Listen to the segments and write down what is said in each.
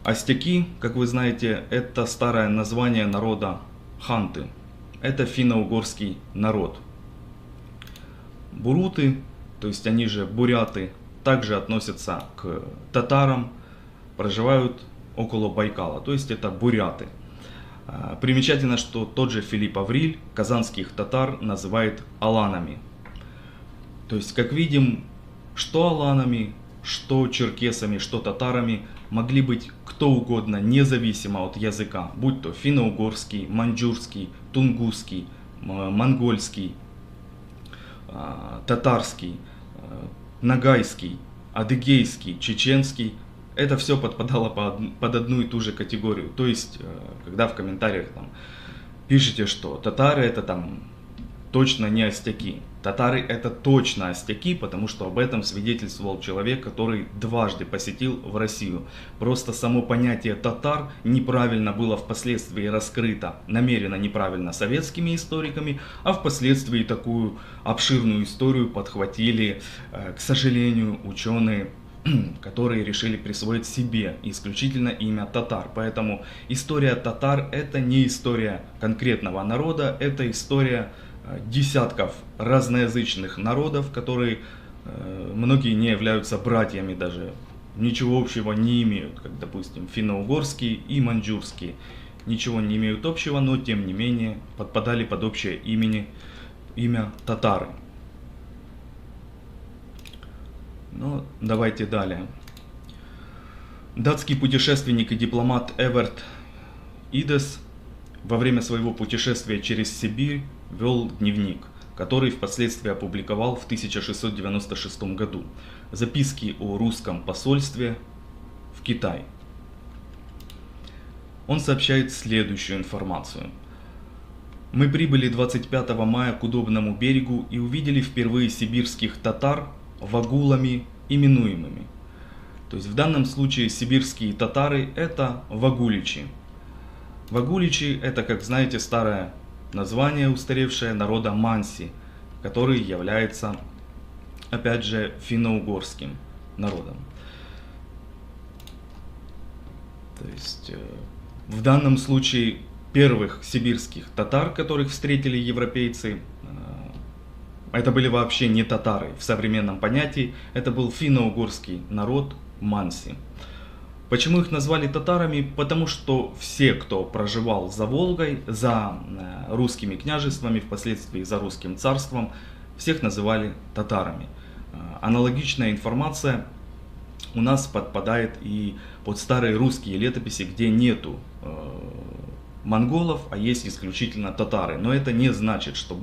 Остяки, как вы знаете, это старое название народа ханты. Это финно-угорский народ. Буруты, то есть они же буряты, также относятся к татарам, проживают около Байкала, то есть это буряты. Примечательно, что тот же Филипп Авриль казанских татар называет аланами. То есть, как видим, что аланами, что черкесами, что татарами могли быть кто угодно, независимо от языка, будь то финно-угорский, маньчжурский, тунгусский, монгольский, татарский, ногайский, адыгейский, чеченский. Это все подпадало под одну и ту же категорию. То есть, когда в комментариях там пишете, что татары это там точно не остяки. Татары это точно остяки, потому что об этом свидетельствовал человек, который дважды посетил в Россию. Просто само понятие татар неправильно было впоследствии раскрыто, намеренно неправильно советскими историками, а впоследствии такую обширную историю подхватили, к сожалению, ученые, которые решили присвоить себе исключительно имя татар. Поэтому история татар это не история конкретного народа, это история десятков разноязычных народов, которые многие не являются братьями даже, ничего общего не имеют, как допустим финно-угорские и маньчжурские. Ничего не имеют общего, но тем не менее подпадали под общее имя татары. Ну, давайте далее. Датский путешественник и дипломат Эверт Идес во время своего путешествия через Сибирь вел дневник, который впоследствии опубликовал в 1696 году. Записки о русском посольстве в Китай. Он сообщает следующую информацию. Мы прибыли 25 мая к удобному берегу и увидели впервые сибирских татар вагулами именуемыми. То есть в данном случае сибирские татары это вагуличи. Вагуличи это, как знаете, старое название устаревшее народа Манси, который является, опять же, финно-угорским народом. То есть в данном случае первых сибирских татар, которых встретили европейцы, это были вообще не татары в современном понятии, это был финно-угорский народ Манси. Почему их назвали татарами? Потому что все, кто проживал за Волгой, за русскими княжествами, впоследствии за русским царством, всех называли татарами. Аналогичная информация у нас подпадает и под старые русские летописи, где нету монголов, а есть исключительно татары. Но это не значит, что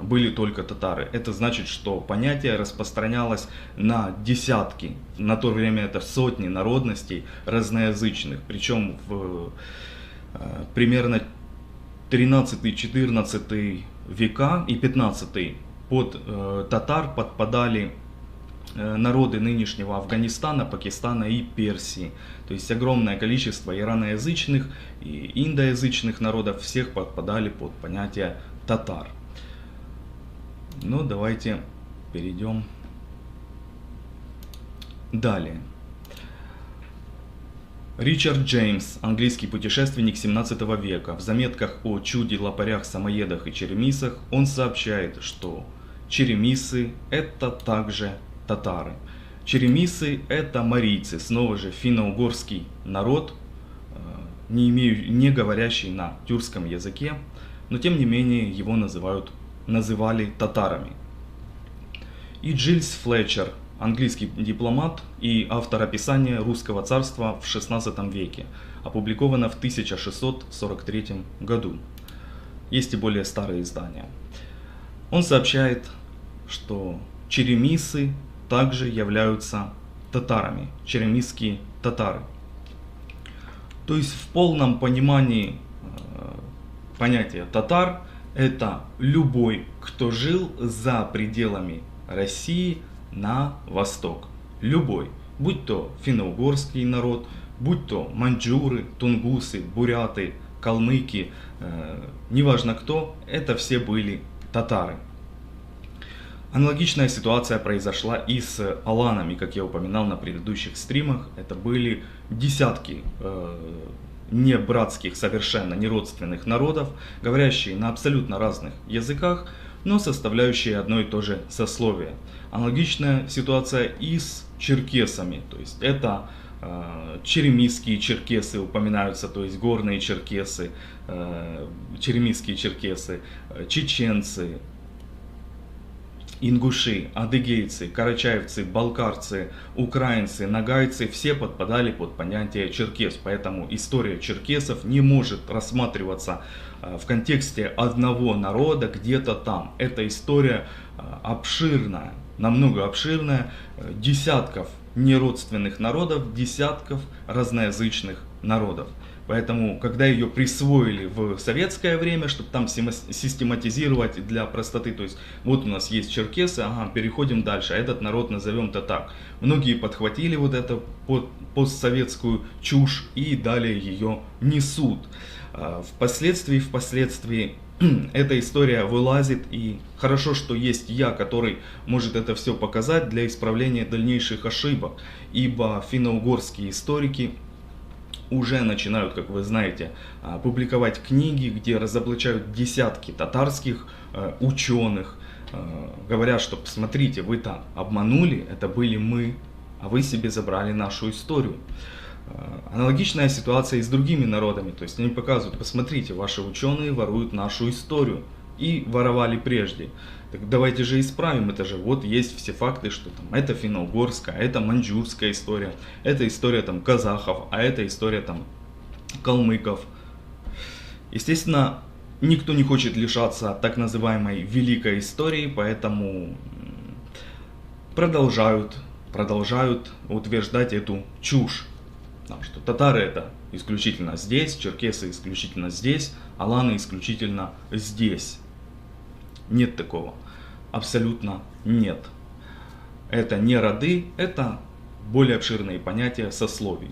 были только татары. Это значит, что понятие распространялось на десятки, на то время это сотни народностей разноязычных. Причем в примерно 13-14 века и 15 под татар подпадали народы нынешнего Афганистана, Пакистана и Персии. То есть огромное количество ираноязычных и индоязычных народов всех подпадали под понятие татар. Ну, давайте перейдем далее. Ричард Джеймс, английский путешественник 17 века, в заметках о чуде, лопарях, самоедах и черемисах, он сообщает, что черемисы это также татары. Черемисы это марийцы, снова же финно-угорский народ, не говорящий на тюркском языке, но тем не менее его называли татарами. И Джильс Флетчер, английский дипломат и автор описания русского царства в XVI веке, опубликовано в 1643 году. Есть и более старые издания. Он сообщает, что черемисы также являются татарами, черемисские татары. То есть в полном понимании понятия татар это любой, кто жил за пределами России на восток. Любой, будь то финно-угорский народ, будь то маньчжуры, тунгусы, буряты, калмыки, неважно кто, это все были татары. Аналогичная ситуация произошла и с аланами, как я упоминал на предыдущих стримах. Это были десятки не братских, совершенно не родственных народов, говорящие на абсолютно разных языках, но составляющие одно и то же сословие. Аналогичная ситуация и с черкесами, то есть это черемисские черкесы упоминаются, то есть горные черкесы, черемисские черкесы, чеченцы, ингуши, адыгейцы, карачаевцы, балкарцы, украинцы, нагайцы, все подпадали под понятие черкес. Поэтому история черкесов не может рассматриваться в контексте одного народа где-то там. Эта история обширная, намного обширная, десятков неродственных народов, десятков разноязычных народов. Поэтому, когда ее присвоили в советское время, чтобы там систематизировать для простоты, то есть вот у нас есть черкесы, ага, переходим дальше, а этот народ назовем-то так. Многие подхватили вот эту постсоветскую чушь и далее ее несут. Впоследствии эта история вылазит, и хорошо, что есть я, который может это все показать для исправления дальнейших ошибок, ибо финно-угорские историки уже начинают, как вы знаете, публиковать книги, где разоблачают десятки татарских ученых, говоря, что посмотрите, вы там обманули, это были мы, а вы себе забрали нашу историю. Аналогичная ситуация и с другими народами, то есть они показывают, посмотрите, ваши ученые воруют нашу историю и воровали прежде. Так давайте же исправим это же. Вот есть все факты, что там это финно-угорская, это маньчжурская история, это история там казахов, а это история там калмыков. Естественно, никто не хочет лишаться так называемой великой истории, поэтому продолжают утверждать эту чушь. Что татары это исключительно здесь, черкесы исключительно здесь, аланы исключительно здесь. Нет такого. Абсолютно нет. Это не роды, это более обширные понятия сословий.